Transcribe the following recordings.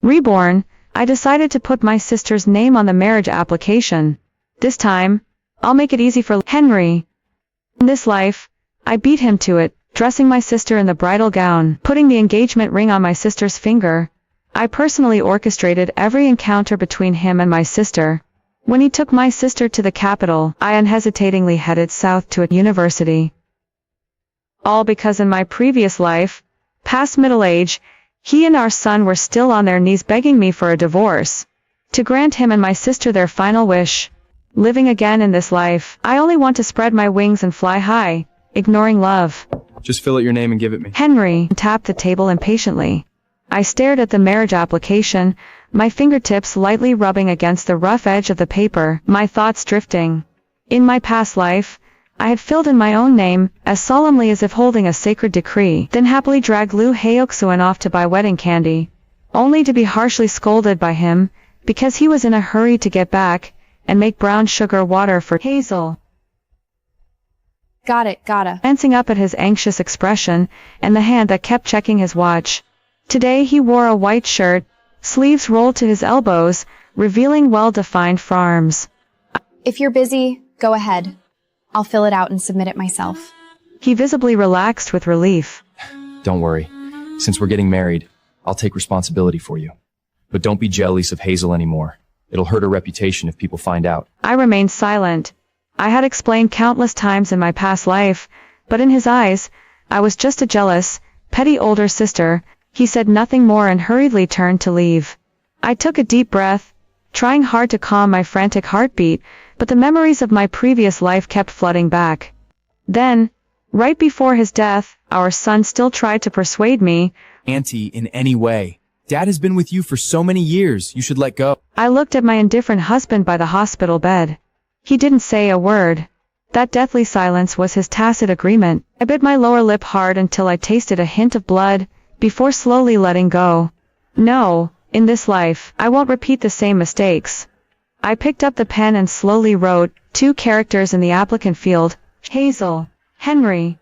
Reborn, I decided to put my sister's name on the marriage application. This time, I'll make it easy for Henry. In this life, I beat him to it, dressing my sister in the bridal gown, putting the engagement ring on my sister's finger. I personally orchestrated every encounter between him and my sister. When he took my sister to the capital, I unhesitatingly headed south to a university. All because in my previous life, past middle age, he and our son were still on their knees begging me for a divorce, to grant him and my sister their final wish. Living again in this life, I only want to spread my wings and fly high, ignoring love. Just fill out your name and give it me. Henry tapped the table impatiently. I stared at the marriage application, my fingertips lightly rubbing against the rough edge of the paper, my thoughts drifting. In my past life, I had filled in my own name, as solemnly as if holding a sacred decree, then happily dragged Lu Haoxuan off to buy wedding candy, only to be harshly scolded by him, because he was in a hurry to get back, and make brown sugar water for Hazel. Gotta. Glancing up at his anxious expression, and the hand that kept checking his watch. Today he wore a white shirt, sleeves rolled to his elbows, revealing well-defined forearms. If you're busy, go ahead. I'll fill it out and submit it myself. He visibly relaxed with relief. Don't worry. Since we're getting married, I'll take responsibility for you. But don't be jealous of Hazel anymore. It'll hurt her reputation if people find out. I remained silent. I had explained countless times in my past life, but in his eyes, I was just a jealous, petty older sister. He said nothing more and hurriedly turned to leave. I took a deep breath, trying hard to calm my frantic heartbeat, but the memories of my previous life kept flooding back. Then, right before his death, our son still tried to persuade me. Auntie, in any way. Dad has been with you for so many years. You should let go. I looked at my indifferent husband by the hospital bed. He didn't say a word. That deathly silence was his tacit agreement. I bit my lower lip hard until I tasted a hint of blood, before slowly letting go. No, in this life, I won't repeat the same mistakes. I picked up the pen and slowly wrote 2 characters in the applicant field. Hazel. Henry.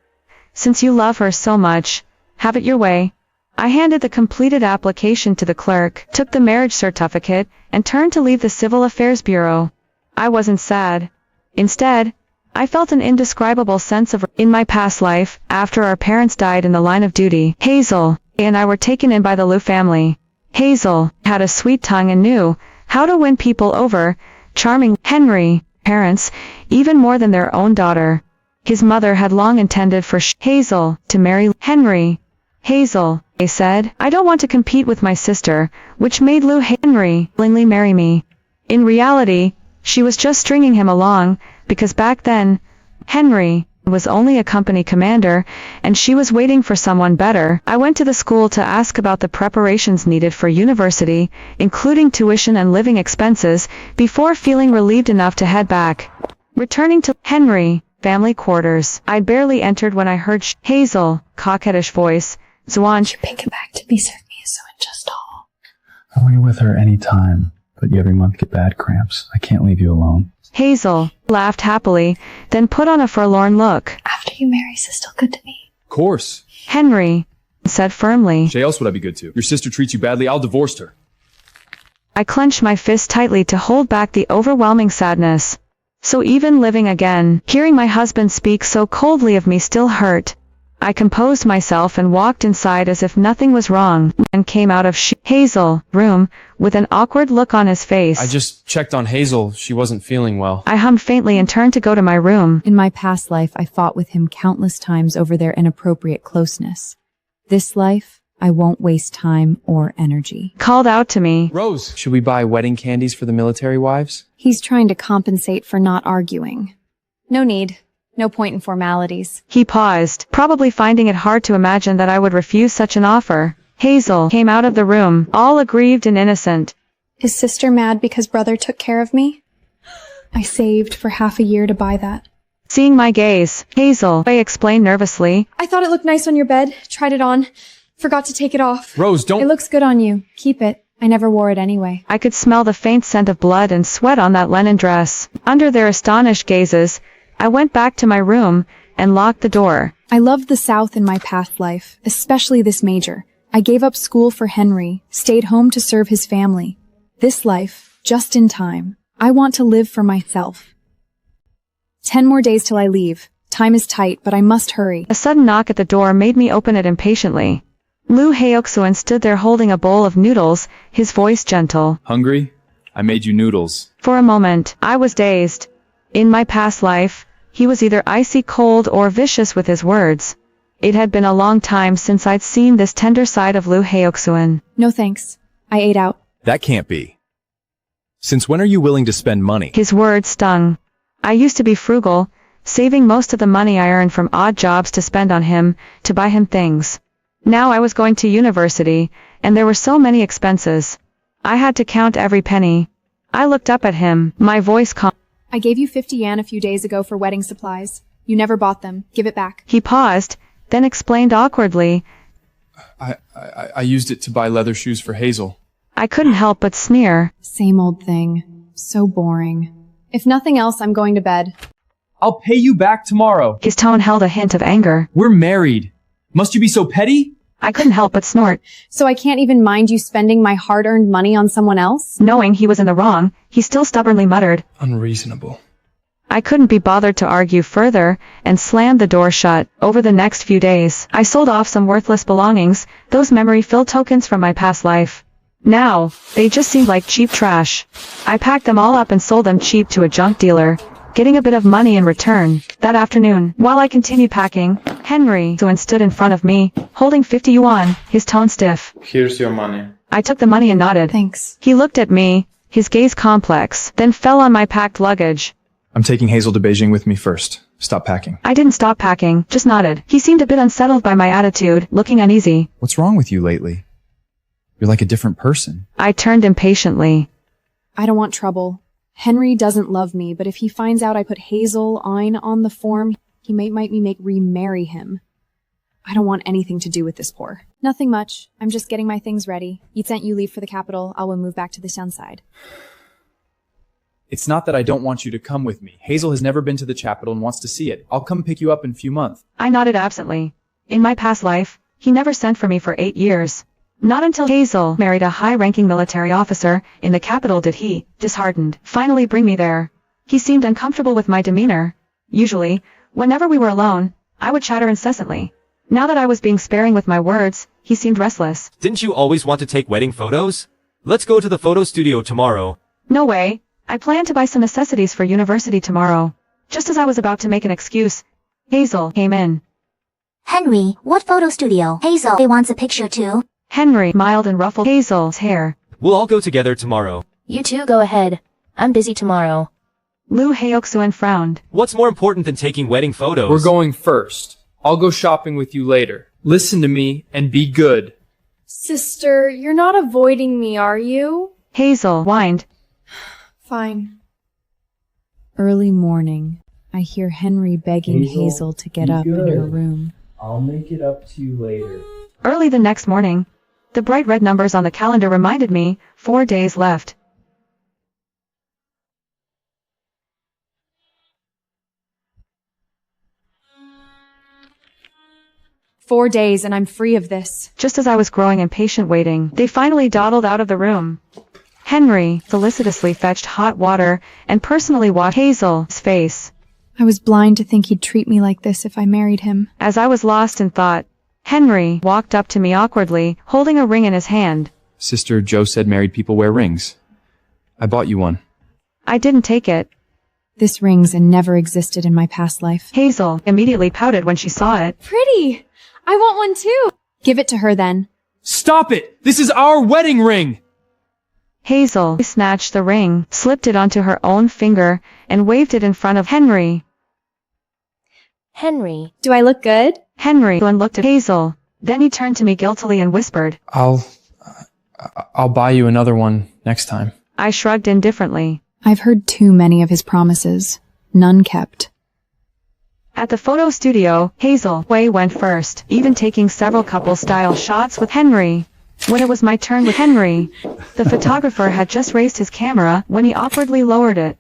Since you love her so much, have it your way. I handed the completed application to the clerk, took the marriage certificate, and turned to leave the Civil Affairs Bureau. I wasn't sad. Instead, I felt an indescribable sense of in my past life, after our parents died in the line of duty. Hazel and I were taken in by the Lu family. Hazel had a sweet tongue and knew how to win people over, charming Henry, parents, even more than their own daughter. His mother had long intended for Hazel to marry Henry. Hazel, they said, I don't want to compete with my sister, which made Lu Henry willingly marry me. In reality, she was just stringing him along, because back then, Henry was only a company commander, and she was waiting for someone better. I went to the school to ask about the preparations needed for university, including tuition and living expenses, before feeling relieved enough to head back. Returning to Henry, family quarters, I barely entered when I heard Hazel, coquettish voice, Zwanch. You pick it back to me, serve me so in just all. I want you with her any time, but you every month get bad cramps. I can't leave you alone. Hazel laughed happily, then put on a forlorn look. After you marry, is this still good to me? Of course. Henry said firmly. Jay, else would I be good to? Your sister treats you badly, I'll divorce her. I clenched my fist tightly to hold back the overwhelming sadness. So even living again, hearing my husband speak so coldly of me still hurt. I composed myself and walked inside as if nothing was wrong, and came out of Hazel's room, with an awkward look on his face. I just checked on Hazel. She wasn't feeling well. I hummed faintly and turned to go to my room. In my past life, I fought with him countless times over their inappropriate closeness. This life, I won't waste time or energy. Called out to me. Rose, should we buy wedding candies for the military wives? He's trying to compensate for not arguing. No need. No point in formalities. He paused, probably finding it hard to imagine that I would refuse such an offer. Hazel came out of the room, all aggrieved and innocent. Is sister mad because brother took care of me? I saved for half a year to buy that. Seeing my gaze, Hazel explained nervously. I thought it looked nice on your bed. Tried it on. Forgot to take it off. Rose, don't— It looks good on you. Keep it. I never wore it anyway. I could smell the faint scent of blood and sweat on that linen dress. Under their astonished gazes, I went back to my room and locked the door. I loved the South in my past life, especially this major. I gave up school for Henry, stayed home to serve his family. This life, just in time. I want to live for myself. 10 more days till I leave. Time is tight, but I must hurry. A sudden knock at the door made me open it impatiently. Lu Haoxuan stood there holding a bowl of noodles, his voice gentle. Hungry? I made you noodles. For a moment, I was dazed. In my past life, he was either icy cold or vicious with his words. It had been a long time since I'd seen this tender side of Lu Haoxuan. No thanks. I ate out. That can't be. Since when are you willing to spend money? His words stung. I used to be frugal, saving most of the money I earned from odd jobs to spend on him, to buy him things. Now I was going to university, and there were so many expenses. I had to count every penny. I looked up at him, my voice calm. I gave you 50 yen a few days ago for wedding supplies. You never bought them. Give it back. He paused, then explained awkwardly. I used it to buy leather shoes for Hazel. I couldn't help but sneer. Same old thing. So boring. If nothing else, I'm going to bed. I'll pay you back tomorrow. His tone held a hint of anger. We're married. Must you be so petty? I couldn't help but snort. So I can't even mind you spending my hard-earned money on someone else? Knowing he was in the wrong, he still stubbornly muttered. Unreasonable. I couldn't be bothered to argue further, and slammed the door shut. Over the next few days, I sold off some worthless belongings, those memory-filled tokens from my past life. Now, they just seemed like cheap trash. I packed them all up and sold them cheap to a junk dealer, getting a bit of money in return. That afternoon, while I continued packing, Henry stood in front of me, holding 50 yuan, his tone stiff. Here's your money. I took the money and nodded. Thanks. He looked at me, his gaze complex, then fell on my packed luggage. I'm taking Hazel to Beijing with me first. Stop packing. I didn't stop packing, just nodded. He seemed a bit unsettled by my attitude, looking uneasy. What's wrong with you lately? You're like a different person. I turned impatiently. I don't want trouble. Henry doesn't love me, but if he finds out I put Hazel on the form, he might me remarry him. I don't want anything to do with this poor. Nothing much. I'm just getting my things ready. You'd sent you leave for the capital. I will move back to the downside. It's not that I don't want you to come with me. Hazel has never been to the chapel and wants to see it. I'll come pick you up in a few months. I nodded absently. In my past life, he never sent for me for 8 years. Not until Hazel married a high-ranking military officer in the capital did he, disheartened, finally bring me there. He seemed uncomfortable with my demeanor. Usually, whenever we were alone, I would chatter incessantly. Now that I was being sparing with my words, he seemed restless. Didn't you always want to take wedding photos? Let's go to the photo studio tomorrow. No way. I plan to buy some necessities for university tomorrow. Just as I was about to make an excuse, Hazel came in. Henry, what photo studio? Hazel wants a picture too. Henry smiled and ruffled Hazel's hair. We'll all go together tomorrow. You two go ahead. I'm busy tomorrow. Lu Haoxuan frowned. What's more important than taking wedding photos? We're going first. I'll go shopping with you later. Listen to me and be good. Sister, you're not avoiding me, are you? Hazel whined. Fine. Early morning, I hear Henry begging Hazel to get up in her room. I'll make it up to you later. Early the next morning, the bright red numbers on the calendar reminded me, 4 days left. "4 days and I'm free of this." Just as I was growing impatient waiting, they finally dawdled out of the room. Henry solicitously fetched hot water and personally washed Hazel's face. I was blind to think he'd treat me like this if I married him. As I was lost in thought, Henry walked up to me awkwardly, holding a ring in his hand. Sister Joe said married people wear rings. I bought you one. I didn't take it. This rings and never existed in my past life. Hazel immediately pouted when she saw it. Pretty! I want one too! Give it to her then. Stop it! This is our wedding ring! Hazel snatched the ring, slipped it onto her own finger, and waved it in front of Henry. Henry. Do I look good? Henry looked at Hazel. Then he turned to me guiltily and whispered. I'll buy you another one next time. I shrugged indifferently. I've heard too many of his promises. None kept. At the photo studio, Hazel went first, even taking several couple-style shots with Henry. When it was my turn with Henry, the photographer had just raised his camera when he awkwardly lowered it.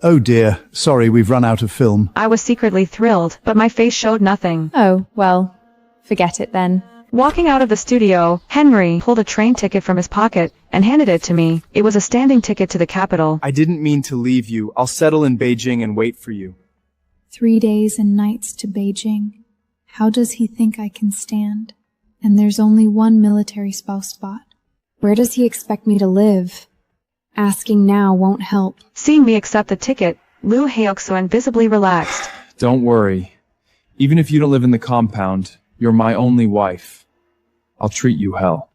Oh dear, sorry, we've run out of film. I was secretly thrilled, but my face showed nothing. Oh, well, forget it then. Walking out of the studio, Henry pulled a train ticket from his pocket and handed it to me. It was a standing ticket to the capital. I didn't mean to leave you. I'll settle in Beijing and wait for you. 3 days and nights to Beijing. How does he think I can stand? And there's only one military spouse spot. Where does he expect me to live? Asking now won't help. Seeing me accept the ticket, Lu Haoxuan visibly relaxed. Don't worry. Even if you don't live in the compound, you're my only wife. I'll treat you hell.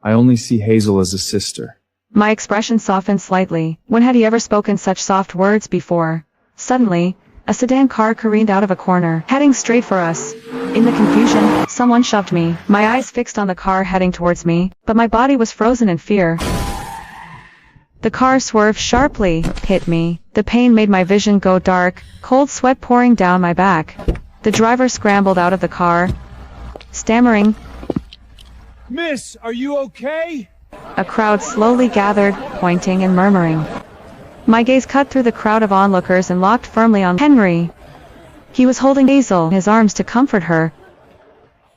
I only see Hazel as a sister. My expression softened slightly. When had he ever spoken such soft words before? Suddenly, a sedan car careened out of a corner, heading straight for us. In the confusion, someone shoved me, my eyes fixed on the car heading towards me, but my body was frozen in fear. The car swerved sharply, hit me. The pain made my vision go dark, cold sweat pouring down my back. The driver scrambled out of the car, stammering, Miss, are you okay? A crowd slowly gathered, pointing and murmuring. My gaze cut through the crowd of onlookers and locked firmly on Henry. He was holding Hazel in his arms to comfort her.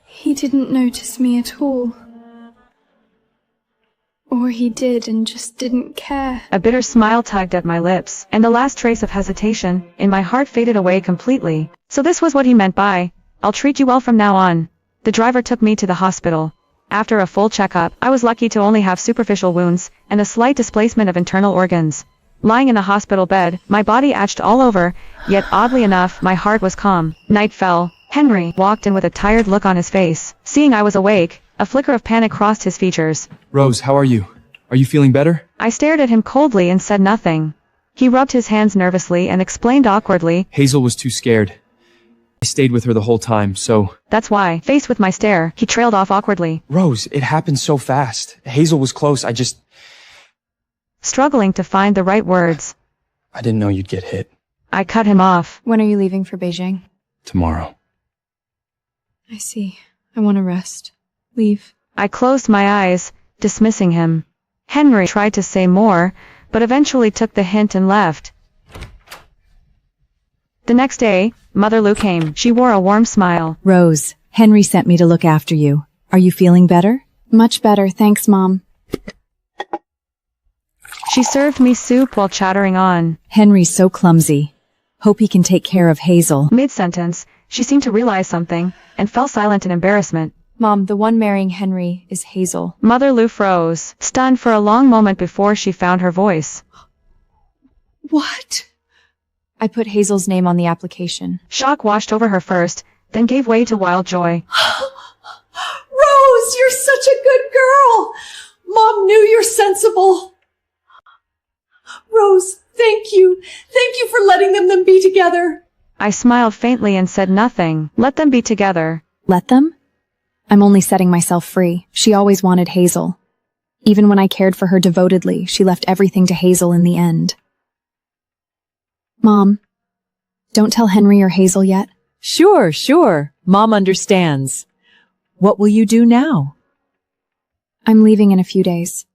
He didn't notice me at all. Or he did and just didn't care. A bitter smile tugged at my lips, and the last trace of hesitation in my heart faded away completely. So this was what he meant by, I'll treat you well from now on. The driver took me to the hospital. After a full checkup, I was lucky to only have superficial wounds and a slight displacement of internal organs. Lying in the hospital bed, my body ached all over, yet oddly enough, my heart was calm. Night fell. Henry walked in with a tired look on his face. Seeing I was awake, a flicker of panic crossed his features. Rose, how are you? Are you feeling better? I stared at him coldly and said nothing. He rubbed his hands nervously and explained awkwardly, Hazel was too scared. I stayed with her the whole time, so... That's why. Faced with my stare, he trailed off awkwardly. Rose, it happened so fast. Hazel was close, Struggling to find the right words. I didn't know you'd get hit. I cut him off. When are you leaving for Beijing? Tomorrow. I see. I want to rest. Leave. I closed my eyes, dismissing him. Henry tried to say more, but eventually took the hint and left. The next day, Mother Lu came. She wore a warm smile. Rose, Henry sent me to look after you. Are you feeling better? Much better, thanks, Mom. She served me soup while chattering on. Henry's so clumsy. Hope he can take care of Hazel. Mid-sentence, she seemed to realize something, and fell silent in embarrassment. Mom, the one marrying Henry is Hazel. Mother Lu froze, stunned for a long moment before she found her voice. What? I put Hazel's name on the application. Shock washed over her first, then gave way to wild joy. Rose, you're such a good girl! Mom knew you're sensible. Rose, thank you. Thank you for letting them be together. I smiled faintly and said nothing. Let them be together. Let them? I'm only setting myself free. She always wanted Hazel. Even when I cared for her devotedly, she left everything to Hazel in the end. Mom, don't tell Henry or Hazel yet. Sure. Mom understands. What will you do now? I'm leaving in a few days.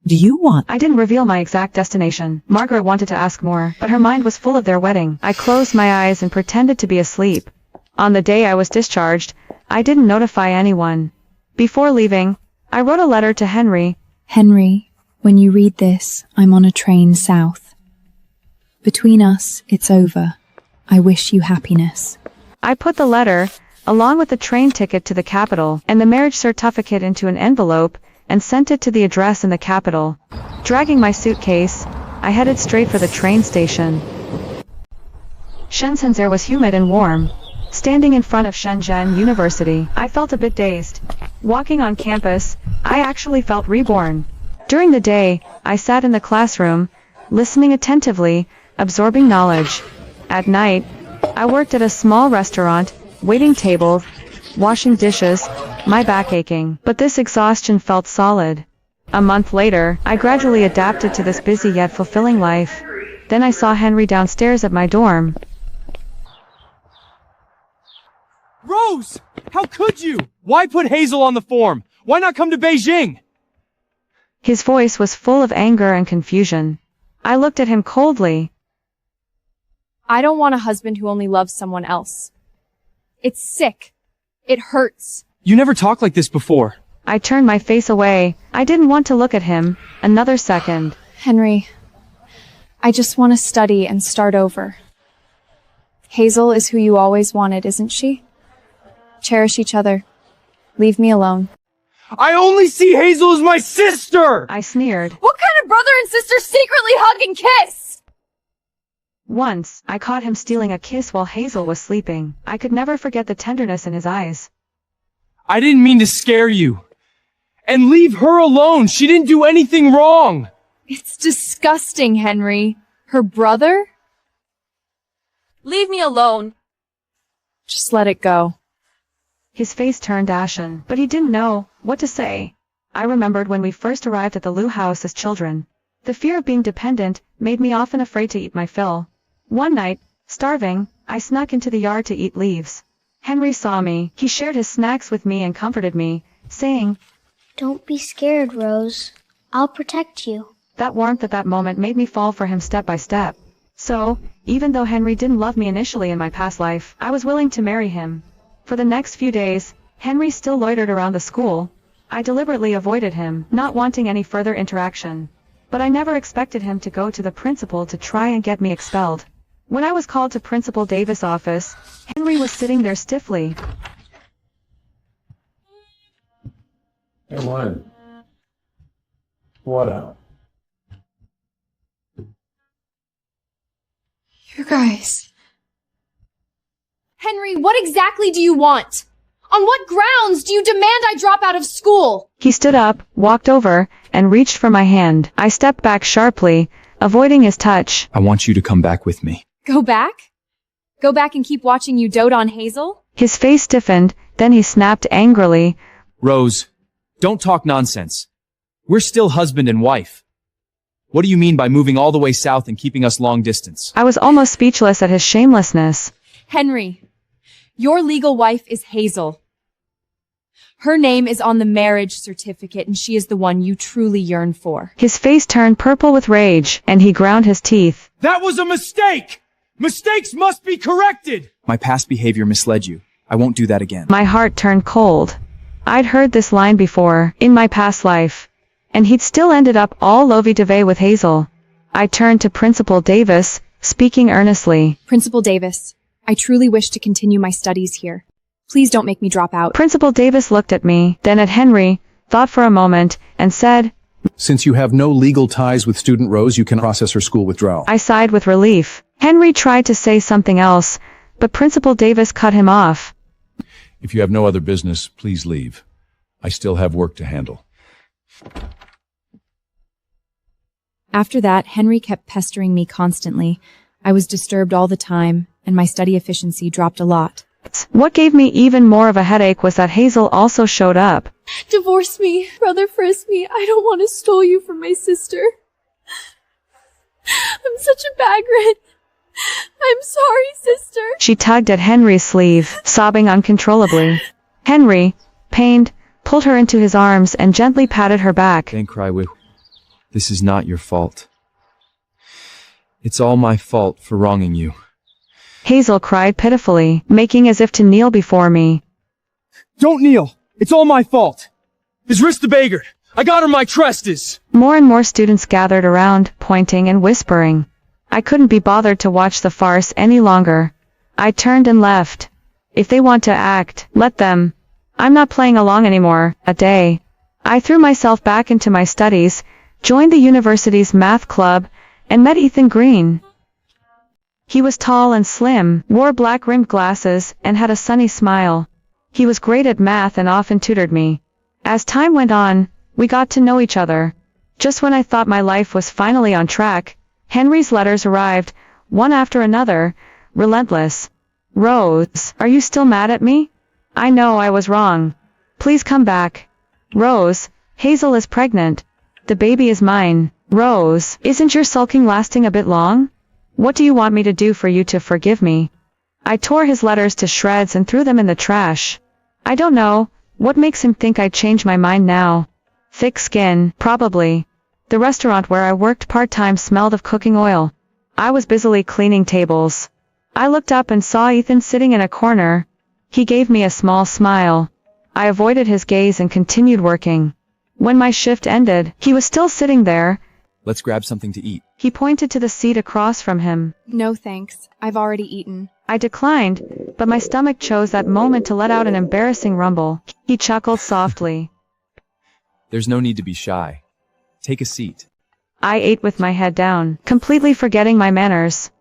Do you want? I didn't reveal my exact destination. Margaret wanted to ask more, but her mind was full of their wedding. I closed my eyes and pretended to be asleep. On the day I was discharged, I didn't notify anyone. Before leaving, I wrote a letter to Henry. Henry, when you read this, I'm on a train south. Between us, it's over. I wish you happiness. I put the letter, along with the train ticket to the capital, and the marriage certificate into an envelope, and sent it to the address in the capital. Dragging my suitcase, I headed straight for the train station. Shenzhen's air was humid and warm. Standing in front of Shenzhen University, I felt a bit dazed. Walking on campus, I actually felt reborn. During the day, I sat in the classroom, listening attentively, absorbing knowledge. At night, I worked at a small restaurant, waiting tables, washing dishes, my back aching. But this exhaustion felt solid. A month later, I gradually adapted to this busy yet fulfilling life. Then I saw Henry downstairs at my dorm. Rose! How could you? Why put Hazel on the form? Why not come to Beijing? His voice was full of anger and confusion. I looked at him coldly. I don't want a husband who only loves someone else. It's sick. It hurts. You never talked like this before. I turned my face away. I didn't want to look at him. Another second. Henry, I just want to study and start over. Hazel is who you always wanted, isn't she? Cherish each other. Leave me alone. I only see Hazel as my sister! I sneered. What kind of brother and sister secretly hug and kiss? Once, I caught him stealing a kiss while Hazel was sleeping. I could never forget the tenderness in his eyes. I didn't mean to scare you. And leave her alone. She didn't do anything wrong. It's disgusting, Henry. Her brother? Leave me alone. Just let it go. His face turned ashen, but he didn't know what to say. I remembered when we first arrived at the Lu house as children. The fear of being dependent made me often afraid to eat my fill. One night, starving, I snuck into the yard to eat leaves. Henry saw me. He shared his snacks with me and comforted me, saying, "Don't be scared, Rose. I'll protect you." That warmth at that moment made me fall for him step by step. So, even though Henry didn't love me initially in my past life, I was willing to marry him. For the next few days, Henry still loitered around the school. I deliberately avoided him, not wanting any further interaction. But I never expected him to go to the principal to try and get me expelled. When I was called to Principal Davis' office, Henry was sitting there stiffly. Hey, Lynn. What out? You guys. Henry, what exactly do you want? On what grounds do you demand I drop out of school? He stood up, walked over, and reached for my hand. I stepped back sharply, avoiding his touch. I want you to come back with me. Go back? Go back and keep watching you dote on Hazel? His face stiffened, then he snapped angrily. Rose, don't talk nonsense. We're still husband and wife. What do you mean by moving all the way south and keeping us long distance? I was almost speechless at his shamelessness. Henry, your legal wife is Hazel. Her name is on the marriage certificate and she is the one you truly yearn for. His face turned purple with rage, and he ground his teeth. That was a mistake! Mistakes must be corrected! My past behavior misled you. I won't do that again. My heart turned cold. I'd heard this line before, in my past life. And he'd still ended up all lovey-dovey with Hazel. I turned to Principal Davis, speaking earnestly. Principal Davis, I truly wish to continue my studies here. Please don't make me drop out. Principal Davis looked at me, then at Henry, thought for a moment, and said, "Since you have no legal ties with student Rose, you can process her school withdrawal." I sighed with relief. Henry tried to say something else, but Principal Davis cut him off. "If you have no other business, please leave. I still have work to handle." After that, Henry kept pestering me constantly. I was disturbed all the time, and my study efficiency dropped a lot. What gave me even more of a headache was that Hazel also showed up. Divorce me, Brother Frisbee. I don't want to steal you from my sister. I'm such a bagrat. I'm sorry, sister. She tugged at Henry's sleeve, sobbing uncontrollably. Henry, pained, pulled her into his arms and gently patted her back. Don't cry, this is not your fault. It's all my fault for wronging you. Hazel cried pitifully, making as if to kneel before me. Don't kneel. It's all my fault. His wrist beggared. I got her my tresses. More and more students gathered around, pointing and whispering. I couldn't be bothered to watch the farce any longer. I turned and left. If they want to act, let them. I'm not playing along anymore. A day. I threw myself back into my studies, joined the university's math club, and met Ethan Green. He was tall and slim, wore black-rimmed glasses, and had a sunny smile. He was great at math and often tutored me. As time went on, we got to know each other. Just when I thought my life was finally on track, Henry's letters arrived, one after another, relentless. "Rose, are you still mad at me? I know I was wrong. Please come back. Rose, Hazel is pregnant. The baby is mine. Rose, isn't your sulking lasting a bit long? What do you want me to do for you to forgive me?" I tore his letters to shreds and threw them in the trash. I don't know, what makes him think I'd change my mind now? Thick skin, probably. The restaurant where I worked part-time smelled of cooking oil. I was busily cleaning tables. I looked up and saw Ethan sitting in a corner. He gave me a small smile. I avoided his gaze and continued working. When my shift ended, he was still sitting there. Let's grab something to eat. He pointed to the seat across from him. No thanks. I've already eaten. I declined, but my stomach chose that moment to let out an embarrassing rumble. He chuckled softly. There's no need to be shy. Take a seat. I ate with my head down, completely forgetting my manners.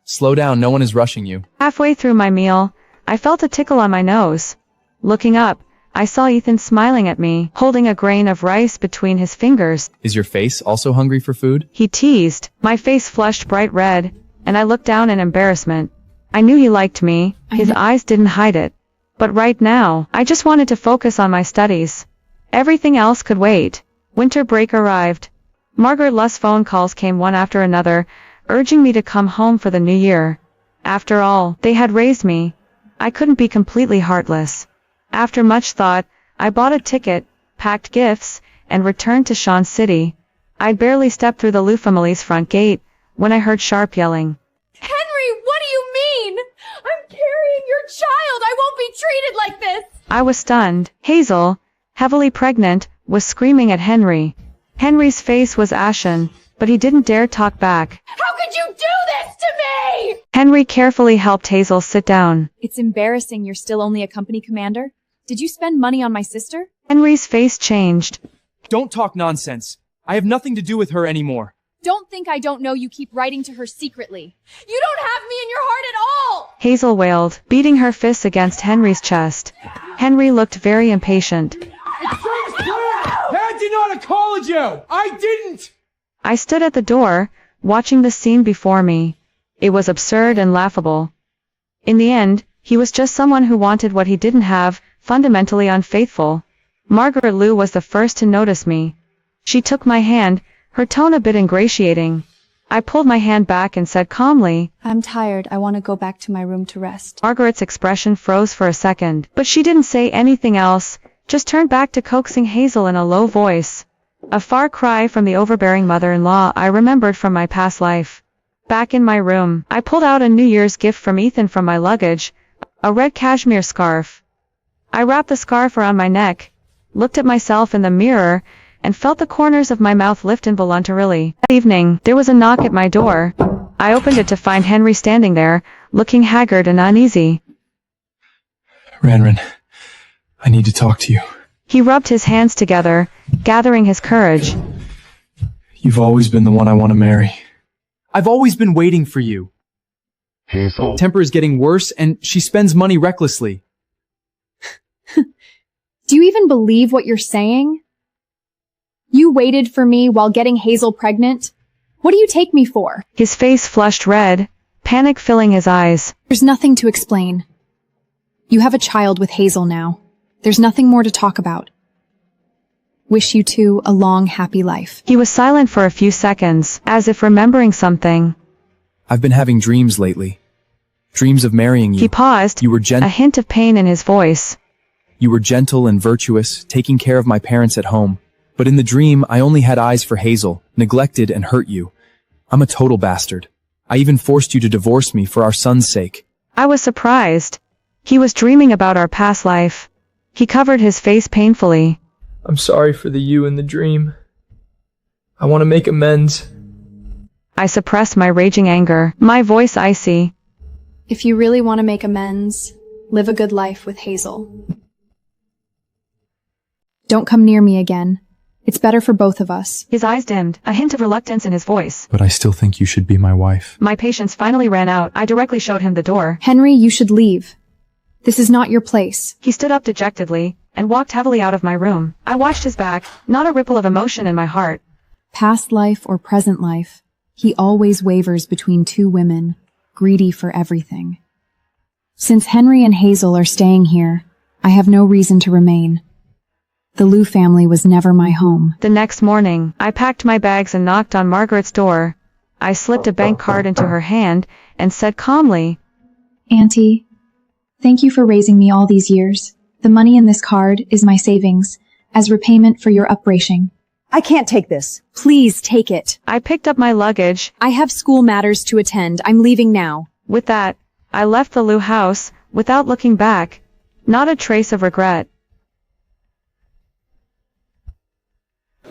Slow down, no one is rushing you. Halfway through my meal, I felt a tickle on my nose. Looking up, I saw Ethan smiling at me, holding a grain of rice between his fingers. Is your face also hungry for food? He teased. My face flushed bright red, and I looked down in embarrassment. I knew he liked me, his eyes didn't hide it. But right now, I just wanted to focus on my studies. Everything else could wait. Winter break arrived. Margaret Lu's phone calls came one after another, urging me to come home for the new year. After all, they had raised me. I couldn't be completely heartless. After much thought, I bought a ticket, packed gifts, and returned to Shenzhen City. I'd barely stepped through the Lu family's front gate when I heard sharp yelling. Henry, what do you mean? I'm carrying your child. I won't be treated like this. I was stunned. Hazel, heavily pregnant, was screaming at Henry. Henry's face was ashen, but he didn't dare talk back. How could you do this to me? Henry carefully helped Hazel sit down. It's embarrassing you're still only a company commander. Did you spend money on my sister? Henry's face changed. Don't talk nonsense. I have nothing to do with her anymore. Don't think I don't know you keep writing to her secretly. You don't have me in your heart at all! Hazel wailed, beating her fists against Henry's chest. Henry looked very impatient. Dad did not call you! I didn't! I stood at the door, watching the scene before me. It was absurd and laughable. In the end, he was just someone who wanted what he didn't have, fundamentally unfaithful. Margaret Lu was the first to notice me. She took my hand, her tone a bit ingratiating. I pulled my hand back and said calmly, I'm tired. I want to go back to my room to rest. Margaret's expression froze for a second, but she didn't say anything else, just turned back to coaxing Hazel in a low voice. A far cry from the overbearing mother-in-law I remembered from my past life. Back in my room, I pulled out a New Year's gift from Ethan from my luggage, a red cashmere scarf. I wrapped the scarf around my neck, looked at myself in the mirror, and felt the corners of my mouth lift involuntarily. That evening, there was a knock at my door. I opened it to find Henry standing there, looking haggard and uneasy. Ranran, I need to talk to you. He rubbed his hands together, gathering his courage. You've always been the one I want to marry. I've always been waiting for you. Hazel. Temper is getting worse, and she spends money recklessly. Do you even believe what you're saying? You waited for me while getting Hazel pregnant? What do you take me for? His face flushed red, panic filling his eyes. There's nothing to explain. You have a child with Hazel now. There's nothing more to talk about. Wish you two a long, happy life. He was silent for a few seconds, as if remembering something. I've been having dreams lately. Dreams of marrying you. He paused, You were a hint of pain in his voice. You were gentle and virtuous, taking care of my parents at home. But in the dream, I only had eyes for Hazel, neglected and hurt you. I'm a total bastard. I even forced you to divorce me for our son's sake. I was surprised. He was dreaming about our past life. He covered his face painfully. I'm sorry for the you in the dream. I want to make amends. I suppressed my raging anger, my voice icy. If you really want to make amends, live a good life with Hazel. Don't come near me again. It's better for both of us. His eyes dimmed, a hint of reluctance in his voice. But I still think you should be my wife. My patience finally ran out. I directly showed him the door. Henry, you should leave. This is not your place. He stood up dejectedly and walked heavily out of my room. I watched his back, not a ripple of emotion in my heart. Past life or present life, he always wavers between two women, greedy for everything. Since Henry and Hazel are staying here, I have no reason to remain. The Lu family was never my home. The next morning, I packed my bags and knocked on Margaret's door. I slipped a bank card into her hand and said calmly, Auntie, thank you for raising me all these years. The money in this card is my savings, as repayment for your upbringing. I can't take this. Please take it. I picked up my luggage. I have school matters to attend. I'm leaving now. With that, I left the Lu house, without looking back. Not a trace of regret.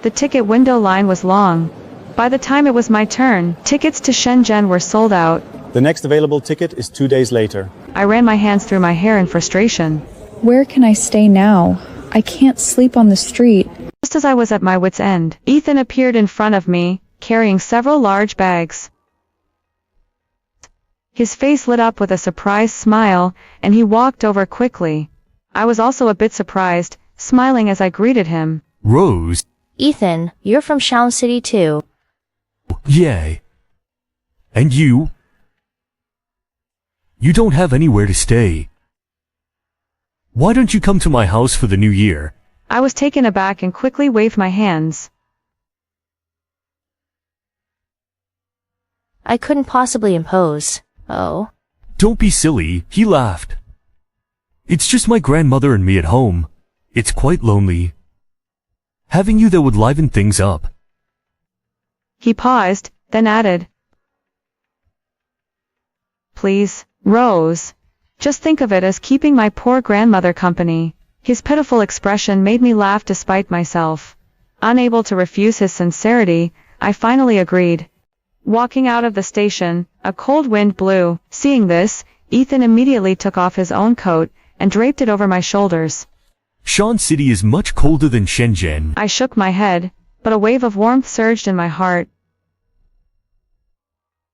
The ticket window line was long. By the time it was my turn, tickets to Shenzhen were sold out. The next available ticket is 2 days later. I ran my hands through my hair in frustration. Where can I stay now? I can't sleep on the street. Just as I was at my wit's end, Ethan appeared in front of me, carrying several large bags. His face lit up with a surprised smile, and he walked over quickly. I was also a bit surprised, smiling as I greeted him. Rose. Ethan, you're from Shenzhen City too. Yay. And you? You don't have anywhere to stay. Why don't you come to my house for the new year? I was taken aback and quickly waved my hands. I couldn't possibly impose. Oh. Don't be silly, he laughed. It's just my grandmother and me at home. It's quite lonely. Having you there would liven things up. He paused, then added, Please, Rose. Just think of it as keeping my poor grandmother company. His pitiful expression made me laugh despite myself. Unable to refuse his sincerity, I finally agreed. Walking out of the station, a cold wind blew. Seeing this, Ethan immediately took off his own coat and draped it over my shoulders. Shenzhen City is much colder than Shenzhen. I shook my head, but a wave of warmth surged in my heart.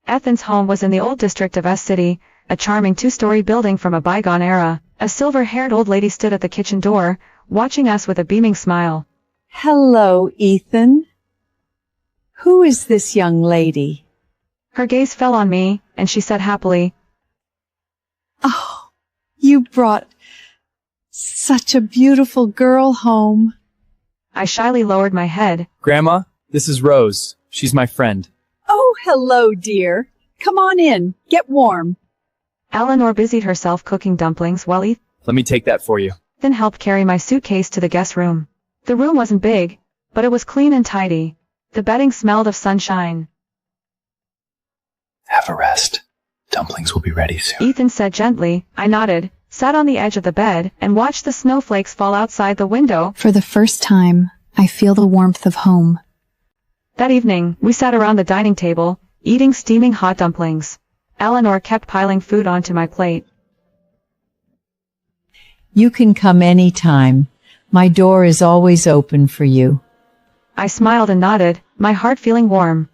Ethan's home was in the old district of S City, a charming two-story building from a bygone era. A silver-haired old lady stood at the kitchen door, watching us with a beaming smile. Hello, Ethan. Who is this young lady? Her gaze fell on me, and she said happily, Oh, you brought such a beautiful girl home. I shyly lowered my head. Grandma, this is Rose. She's my friend. Oh, hello, dear. Come on in. Get warm. Eleanor busied herself cooking dumplings while Ethan Let me take that for you. helped carry my suitcase to the guest room. The room wasn't big, but it was clean and tidy. The bedding smelled of sunshine. Have a rest. Dumplings will be ready soon. Ethan said gently. I nodded, sat on the edge of the bed, and watched the snowflakes fall outside the window. For the first time, I feel the warmth of home. That evening, we sat around the dining table, eating steaming hot dumplings. Eleanor kept piling food onto my plate. You can come any time. My door is always open for you. I smiled and nodded, my heart feeling warm.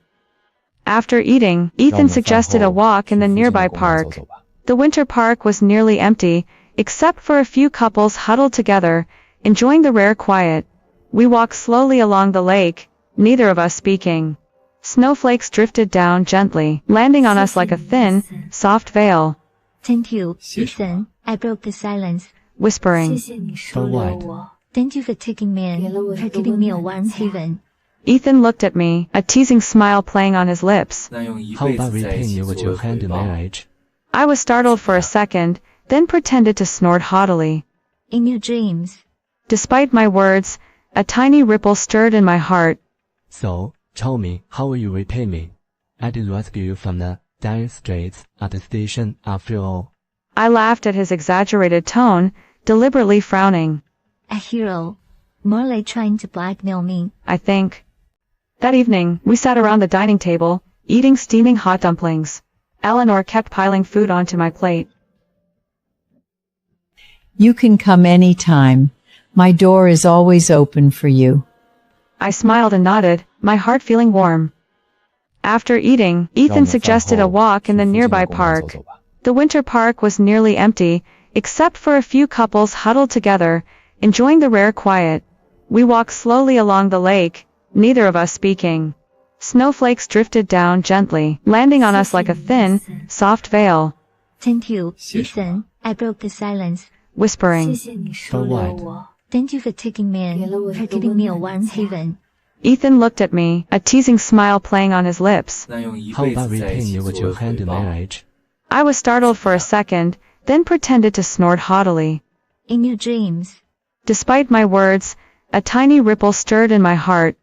After eating, Ethan suggested a walk in the nearby park. The winter park was nearly empty, except for a few couples huddled together, enjoying the rare quiet. We walked slowly along the lake, neither of us speaking. Snowflakes drifted down gently, landing on us like a thin, soft veil. Thank you, Ethan. I broke the silence. Whispering. For what? Thank you for taking me in, for giving me a warm haven. Ethan looked at me, a teasing smile playing on his lips. How about repaying you with your hand in marriage? I was startled for a second, then pretended to snort haughtily. In your dreams. Despite my words, a tiny ripple stirred in my heart. So, tell me, how will you repay me? I did rescue you from the dire straits at the station after all. I laughed at his exaggerated tone, deliberately frowning. A hero. More like trying to blackmail me. I think. That evening, we sat around the dining table, eating steaming hot dumplings. Eleanor kept piling food onto my plate. You can come any time. My door is always open for you. I smiled and nodded, my heart feeling warm. After eating, Ethan suggested a walk in the nearby park. The winter park was nearly empty, except for a few couples huddled together, enjoying the rare quiet. We walked slowly along the lake, neither of us speaking. Snowflakes drifted down gently, landing on us like a thin, soft veil. Thank you, Ethan. I broke the silence. Whispering. For what? Thank you for taking me in, for giving me a warm haven. Ethan looked at me, a teasing smile playing on his lips. How about repaying you with your hand in marriage? I was startled for a second, then pretended to snort haughtily. In your dreams. Despite my words, a tiny ripple stirred in my heart.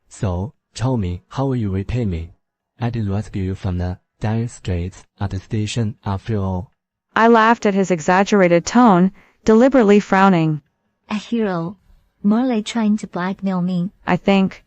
So, tell me, how will you repay me? I did rescue you from the dire straits at the station after all. I laughed at his exaggerated tone, deliberately frowning. A hero. More like trying to blackmail me. I think.